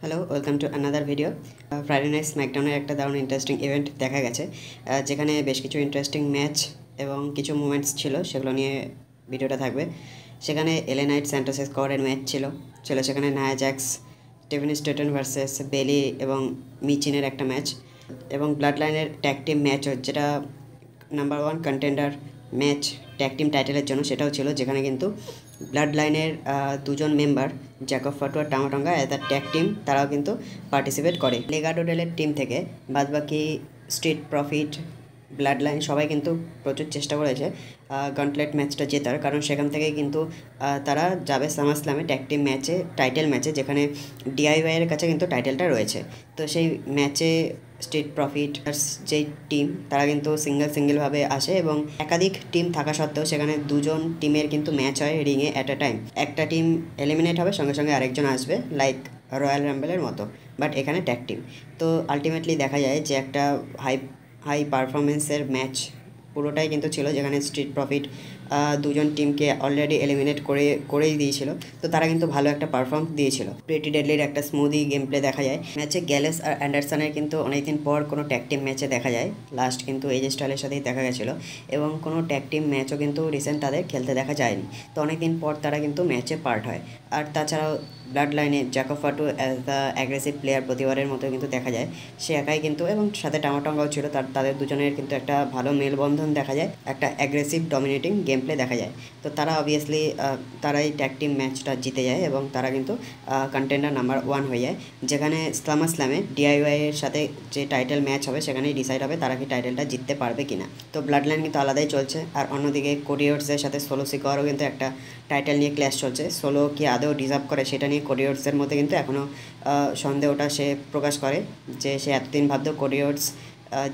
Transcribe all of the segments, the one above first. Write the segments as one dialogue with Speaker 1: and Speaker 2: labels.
Speaker 1: Hello, welcome to another video. Friday night স্ম্যাকডাউনের একটা দারুণ ইন্টারেস্টিং ইভেন্ট দেখা গেছে, যেখানে বেশ কিছু ইন্টারেস্টিং ম্যাচ এবং কিছু মুভমেন্টস ছিল, সেগুলো নিয়ে ভিডিওটা থাকবে। সেখানে এলএ নাইট স্যান্টোস এসকোবারের ম্যাচ ছিল সেখানে Nia Jax, Stephen Staton versus Bayley এবং মিচিনের একটা ম্যাচ, এবং ব্লাড লাইনের ট্যাগ টিম ম্যাচ, যেটা number 1 contender match tag team টাইটেলের জন্য, সেটাও ছিল, যেখানে কিন্তু ব্লাড লাইনের দুজন মেম্বার জ্যাকব ফাটু আর Tama Tonga as a tag team তারাও কিন্তু পার্টিসিপেট করে। লেগাডো ডেলের টিম থেকে বাদবাকি স্ট্রিট প্রফিট, ব্লাড লাইন সবাই কিন্তু প্রচুর চেষ্টা করেছে গন্টলেট ম্যাচটা জেতার, কারণ সেখান থেকেই কিন্তু তারা যাবে সামারস্ল্যামে ট্যাগ টিম ম্যাচে, টাইটেল ম্যাচে, যেখানে ডিআইওয়াইয়ের কাছে কিন্তু টাইটেলটা রয়েছে। তো সেই ম্যাচে স্ট্রিট প্রফিট যেই টিম, তারা কিন্তু সিঙ্গেলভাবে আসে, এবং একাধিক টিম থাকা সত্ত্বেও সেখানে দুজন টিমের কিন্তু ম্যাচ হয় রিংয়ে অ্যাট আ টাইম। একটা টিম এলিমিনেট হবে, সঙ্গে সঙ্গে আরেকজন আসবে, লাইক রয়্যাল রাম্বেলের মতো, বাট এখানে ট্যাগ টিম। তো আলটিমেটলি দেখা যায় যে একটা হাই পারফরমেন্সের ম্যাচ পুরোটাই কিন্তু ছিল, যেখানে স্ট্রিট প্রফিট দুজন টিমকে অলরেডি এলিমিনেট করেই দিয়েছিল। তো তারা কিন্তু ভালো একটা পারফর্ম দিয়েছিল। প্রেটি ডেডলির একটা স্মুদি গেম প্লে দেখা যায় ম্যাচে। গ্যালেস আর অ্যান্ডারসনের কিন্তু অনেকদিন পর কোনো ট্যাগ টিম ম্যাচে দেখা যায়, লাস্ট কিন্তু এজে স্টাইলের সাথেই দেখা গেছিলো, এবং কোনো ট্যাগ টিম ম্যাচও কিন্তু রিসেন্ট তাদের খেলতে দেখা যায়নি। তো অনেকদিন পর তারা কিন্তু ম্যাচে পার্ট হয়। আর তাছাড়াও ব্লাড লাইনে Jacob Fatu as the aggressive player প্রতিবারের মতো কিন্তু দেখা যায়, সে একাই কিন্তু, এবং সাথে টামাটঙ্গাও ছিল, তাদের দুজনের কিন্তু একটা ভালো মেলবন্ধন দেখা যায়, একটা অ্যাগ্রেসিভ ডমিনেটিং গেম প্লে দেখা যায়। তো তারা অবভিয়াসলি তারাই ট্যাগ টিম ম্যাচটা জিতে যায়, এবং তারা কিন্তু কন্টেন্ডার নাম্বার 1 হয়ে যায়, যেখানে সামারস্ল্যামে ডিআইওয়াইয়ের সাথে যে টাইটেল ম্যাচ হবে সেখানেই ডিসাইড হবে তারা কি টাইটেলটা জিততে পারবে কিনা। তো ব্লাড লাইন কিন্তু আলাদাই চলছে, আর অন্যদিকে কোরিওর্সের সাথে সোলো সিকোয়ারও কিন্তু একটা টাইটেল নিয়ে ক্ল্যাশ চলছে। সোলো কি আদৌ ডিজার্ভ করে সেটা নিয়ে কোরিওর্সের মধ্যে কিন্তু এখনও সন্দেহটা সে প্রকাশ করে, যে সে এতদিন ভাবতো কোরিওর্স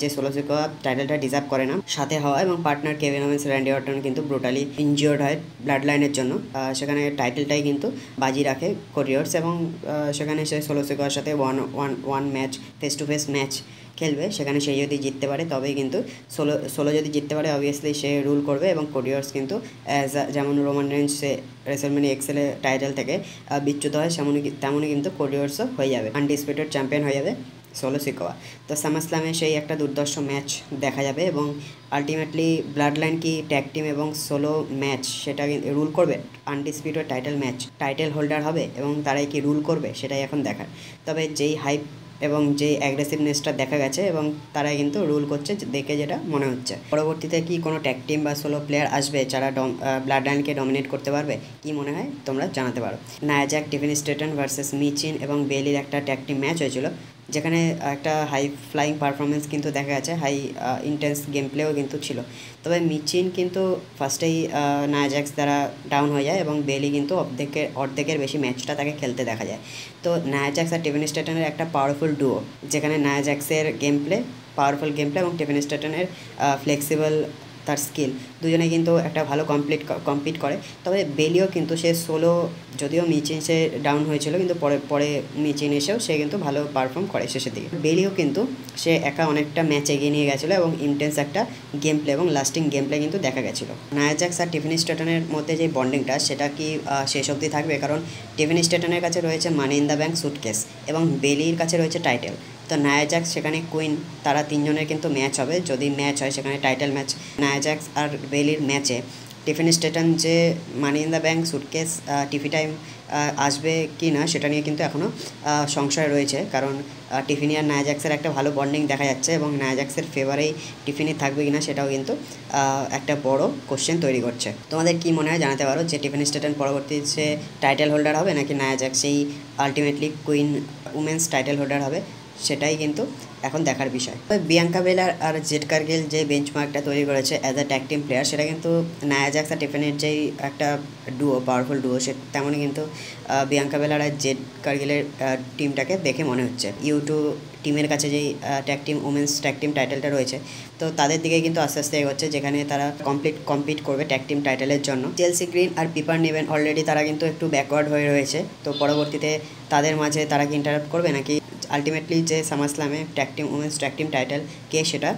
Speaker 1: যে সোলো সিকোয়া টাইটেলটা ডিজার্ভ করে না। সাথে হওয়া এবং partner Kevin women's, Randy Orton কিন্তু ব্রুটালি ইনজিওর্ড হয় ব্লাড লাইনের জন্য, সেখানে টাইটেলটাই কিন্তু বাজি রাখে কোরিওর্স, এবং সেখানে সে সোলো সিকোয়ার সাথে one match, face to face match খেলবে। সেখানে সে যদি জিততে পারে তবেই কিন্তু সোলো যদি জিততে পারে অবভিয়াসলি সে রুল করবে, এবং কোরিওর্স কিন্তু যেমন রোমান রেঞ্জ সে রেসলম্যানিয়া এক্সেলের টাইটেল থেকে বিচ্যুত হয়, তেমনই কিন্তু কোরিওর্সও হয়ে যাবে, আনডিসপিউটেড চ্যাম্পিয়ন হয়ে যাবে সোলো সিকোয়া। তো সামারস্ল্যামে সেই একটা দুর্দর্শ ম্যাচ দেখা যাবে, এবং আলটিমেটলি ব্লাড লাইন কি ট্যাগ টিম এবং সোলো ম্যাচ সেটা রুল করবে, আনডিসপিউটেড টাইটেল হোল্ডার হবে, এবং তারাই কি রুল করবে সেটাই এখন দেখার। তবে যেই হাইপ এবং যেই অ্যাগ্রেসিভনেসটা দেখা গেছে, এবং তারাই কিন্তু রুল করছে দেখে যেটা মনে হচ্ছে। পরবর্তীতে কি কোনো ট্যাগ টিম বা সোলো প্লেয়ার আসবে যারা ব্লাড লাইনকে ডমিনেট করতে পারবে, কি মনে হয় তোমরা জানাতে পারো। Nia Jax, Stephen Staton versus Michin এবং বেলির একটা ট্যাগ টিম ম্যাচ হয়েছিল, যেখানে একটা হাই ফ্লাইং পারফরমেন্স কিন্তু দেখা গেছে, হাই ইন্টেন্স গেম প্লেও কিন্তু ছিল। তবে মিচিন কিন্তু ফার্স্টেই নায়া জ্যাক্স দ্বারা ডাউন হয়ে যায়, এবং বেলি কিন্তু অর্ধেকের বেশি ম্যাচটা তাকে খেলতে দেখা যায়। তো নায়া জ্যাক্স আর স্টিফেন স্ট্যাটনের একটা পাওয়ারফুল ডুও, যেখানে নায়া জ্যাক্সের পাওয়ারফুল গেম প্লে এবং স্টিফেন স্ট্যাটনের ফ্লেক্সিবল তার স্কিল, দুজনে কিন্তু একটা ভালো কম্পিট করে। তবে বেলিও কিন্তু সে সোলো, যদিও মিচিন সে ডাউন হয়েছিল, কিন্তু পরে মিচিন এসেও সে কিন্তু ভালো পারফর্ম করে শেষের দিকে। বেলিও কিন্তু সে একা অনেকটা ম্যাচ এগিয়ে নিয়ে গেছিলো, এবং ইন্টেন্স একটা গেম প্লে এবং লাস্টিং গেম প্লে কিন্তু দেখা গেছিলো। নায়া জ্যাক্স আর স্টিফেন স্ট্যাটনের মধ্যে যে বন্ডিংটা, সেটা কি শেষ অবধি থাকবে? কারণ স্টিফেন স্ট্যাটনের কাছে রয়েছে মানি ইন দ্য ব্যাংক সুটকেস, এবং বেলির কাছে রয়েছে টাইটেল। তো নায়া জ্যাক্স সেখানে কুইন, তারা তিনজনের কিন্তু ম্যাচ হবে, যদি ম্যাচ হয় সেখানে টাইটেল ম্যাচ। নায়া জ্যাক্স আর বেলির ম্যাচে স্টিফেন স্ট্যাটন যে money in the bank suitcase TV time আসবে কি না সেটা নিয়ে কিন্তু এখনও সংশয় রয়েছে, কারণ টিফিনি আর নায়া জ্যাক্সের একটা ভালো বন্ডিং দেখা যাচ্ছে, এবং নায়া জ্যাক্সের ফেভারেই টিফিনি থাকবে কিনা সেটাও কিন্তু একটা বড় কোশ্চেন তৈরি করছে। তোমাদের কি মনে হয় জানাতে পারো, যে স্টিফেন স্ট্যাটন পরবর্তী সে টাইটেল হোল্ডার হবে, নাকি নায়া জ্যাক্সই ultimately queen women's title holder হবে, সেটাই কিন্তু এখন দেখার বিষয়। তবে বিয়াঙ্কা বেলার আর জেড কার্গিল যে বেঞ্চমার্কটা তৈরি করেছে as a tag team player, সেটা কিন্তু নায়া জ্যাক্স আর টিফিনের যেই একটা পাওয়ারফুল ডুও, সে তেমনই কিন্তু বিয়াঙ্কা বেলার আর জেড কার্গিলের টিমটাকে দেখে মনে হচ্ছে। ইউটু টিমের কাছে যেই tag team women's tag team টাইটেলটা রয়েছে, তো তাদের দিকে কিন্তু আস্তে আস্তে এগোচ্ছে, যেখানে তারা কম্পিট করবে ট্যাগ টিম টাইটেলের জন্য। চেলসি গ্রিন আর পিপার নেভেন অলরেডি তারা কিন্তু একটু ব্যাকওয়ার্ড হয়ে রয়েছে, তো পরবর্তীতে তাদের মাঝে তারা কি ইন্টারাপ্ট করবে, নাকি আলটিমেটলি যে সামারস্ল্যামে tag team women's tag team title কে সেটা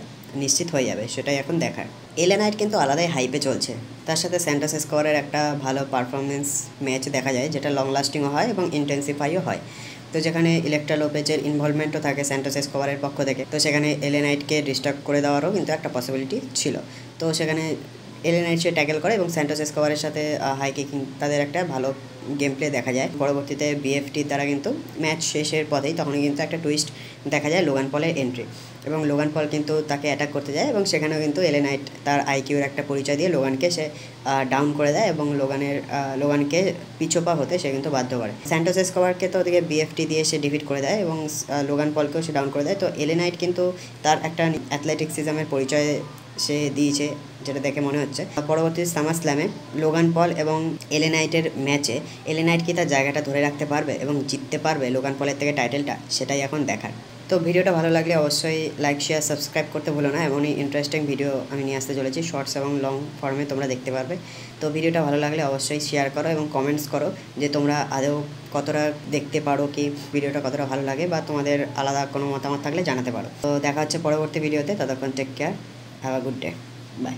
Speaker 1: নিশ্চিত হয়ে যাবে, সেটাই এখন দেখার। এলএ নাইট কিন্তু আলাদাই হাইপে চলছে, তার সাথে স্যান্টোস এসকোবারের একটা ভালো পারফরমেন্স ম্যাচ দেখা যায়, যেটা লং লাস্টিংও হয় এবং ইন্টেন্সিফাইও হয়। তো যেখানে ইলেকট্রা লোপেজের ইনভলভমেন্টও থাকে স্যান্টোস এসকোবারের পক্ষ থেকে, তো সেখানে এলএ নাইটকে ডিস্টার্ব করে দেওয়ারও কিন্তু একটা পসিবিলিটি ছিল। তো সেখানে এলএ নাইট সে ট্যাকেল করে এবং স্যান্টোস এসকোবারের সাথে হাই কিকিং তাদের একটা ভালো গেম প্লে দেখা যায়। পরবর্তীতে বিএফটির দ্বারা কিন্তু ম্যাচ শেষের পথেই তখনই কিন্তু একটা টুইস্ট দেখা যায় লোগান পলের এন্ট্রি, এবং লোগান পল কিন্তু তাকে অ্যাটাক করতে যায় এবং সেখানেও কিন্তু এলএ নাইট তার আইকিউর একটা পরিচয় দিয়ে লোগানকে সে ডাউন করে দেয় এবং লোগানকে পিছোপা হতে সে কিন্তু বাধ্য করে। স্যান্টোস এসকোবারকে তো ওদিকে বিএফটি দিয়ে সে ডিফিট করে দেয় এবং লোগান পলকেও সে ডাউন করে দেয়। তো এলএ নাইট কিন্তু তার একটা অ্যাথলেটিক্সিজমের পরিচয় সে দিয়েছে, যেটা দেখে মনে হচ্ছে। পরবর্তী সামার স্ল্যামে লোগান পল এবং এলএ নাইটের ম্যাচে এলএ নাইট কি তার জায়গাটা ধরে রাখতে পারবে এবং জিততে পারবে লোগান পলের থেকে টাইটেলটা, সেটাই এখন দেখার। তো ভিডিওটা ভালো লাগলে অবশ্যই লাইক শেয়ার সাবস্ক্রাইব করতে ভুলো না। এমনই ইন্টারেস্টিং ভিডিও আমি নিয়ে আসতে চলেছি, শর্টস এবং লং ফর্মে তোমরা দেখতে পারবে। তো ভিডিওটা ভালো লাগলে অবশ্যই শেয়ার করো এবং কমেন্টস করো যে তোমরা আদৌ কতটা দেখতে পারো, কি ভিডিওটা কতটা ভালো লাগে, বা তোমাদের আলাদা কোনো মতামত থাকলে জানাতে পারো। তো দেখা হচ্ছে পরবর্তী ভিডিওতে, ততক্ষণ take care, have a good day, by.